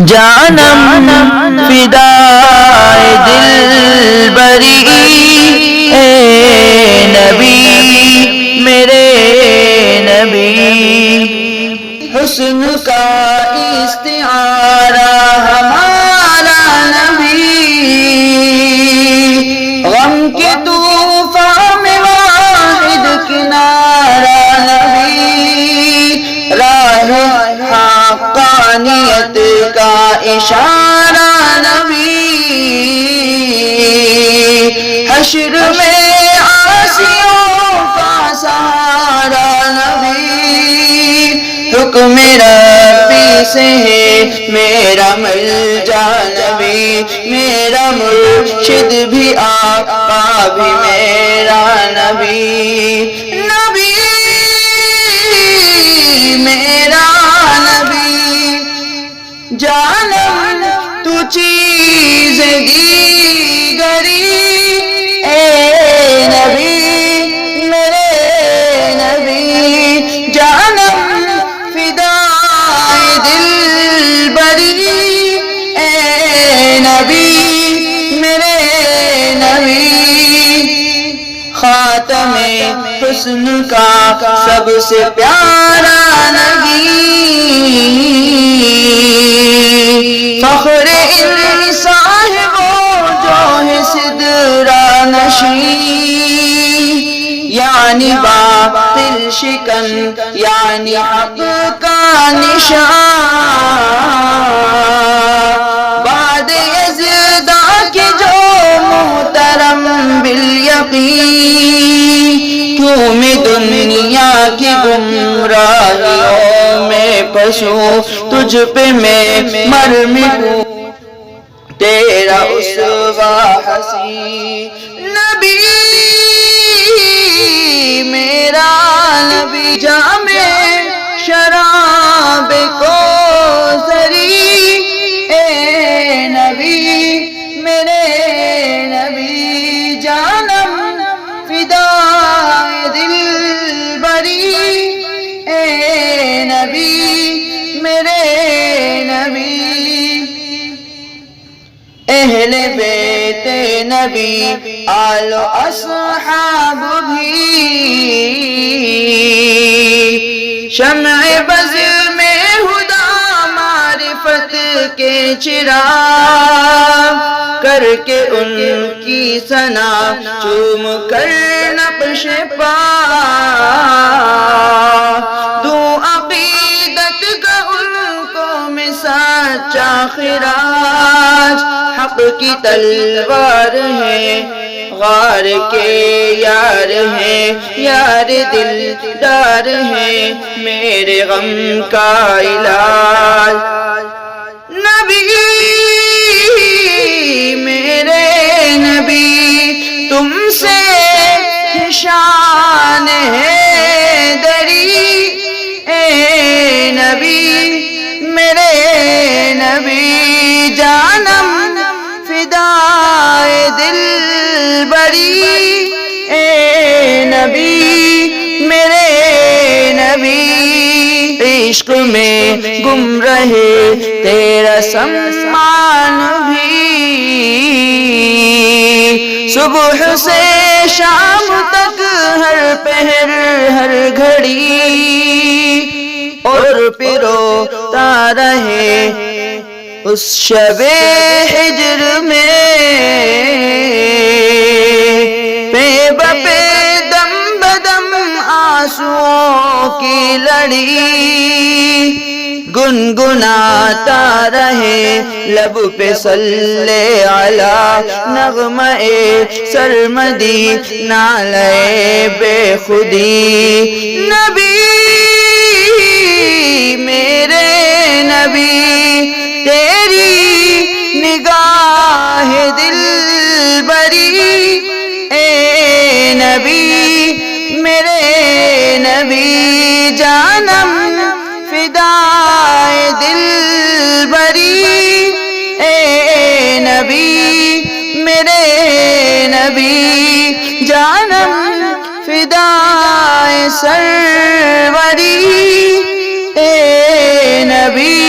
جانم فدائے دل بری اے نبی میرے نبی، حسن کا استعارہ ہمارا نبی، غم کے طوفان میں واحد کنارہ نبی، راہ حقانیت کا اشارہ نبی، حشر میں عاصیوں کا سہارا نبی، حکم ربی سے ہے میرا ملجا نبی، میرا مرشد بھی آقا بھی میرا نبی، نبی میرا نبی، جانم تو چیز دیگری اے نبی میرے نبی، جانم فدائے دل بری اے نبی میرے نبی، خاتم حسن کا سب سے پیارا نبی، فخر انسان ہے وہ جو ہے سدرہ نشین، یعنی باطل شکن یعنی حق کا نشان، بعد یزدہ کی جو محترم بالیقین، کیوں میں دنیا کی گمراہیوں میں پھنسوں، تجھ پہ میں مر مٹوں تیرا اسوہ حسین، نبی میرا نبی، جام شراب کوثری اے نبی میرے نبی، جانم فدائے دل بری اے نبی میرے نبی، اہل بیت نبی آل و اصحاب بھی، شمع بز میں ہدیٰ معرفت کے چراغ، کر کے ان کی ثنا چوم کر نقش پا، دوں عقیدت کا ان کو میں سچا خراج، حق کی تلوار ہے غار کے یار ہیں، یار دلدار ہیں میرے غم کا علاج، نبی میرے نبی، تم سے شان ہے دری اے نبی میرے نبی، جانم فدائے دل بری اے نبی میرے نبی، عشق میں گم رہے تیرا سمان بھی، صبح سے شام تک ہر پہر ہر گھڑی، اور پیروتا رہے اس شب ہجر میں، پے بپے دم بدم آنسوؤں کی لڑی، گنگناتا رہے لب پہ صلی علی، نغمہ سرمدی نالے بے خودی، نبی میرے نبی، تیری نگاہ دل بری اے نبی میرے نبی، جانم فدائے دل بری اے نبی میرے نبی، جانم فدائے سروری اے نبی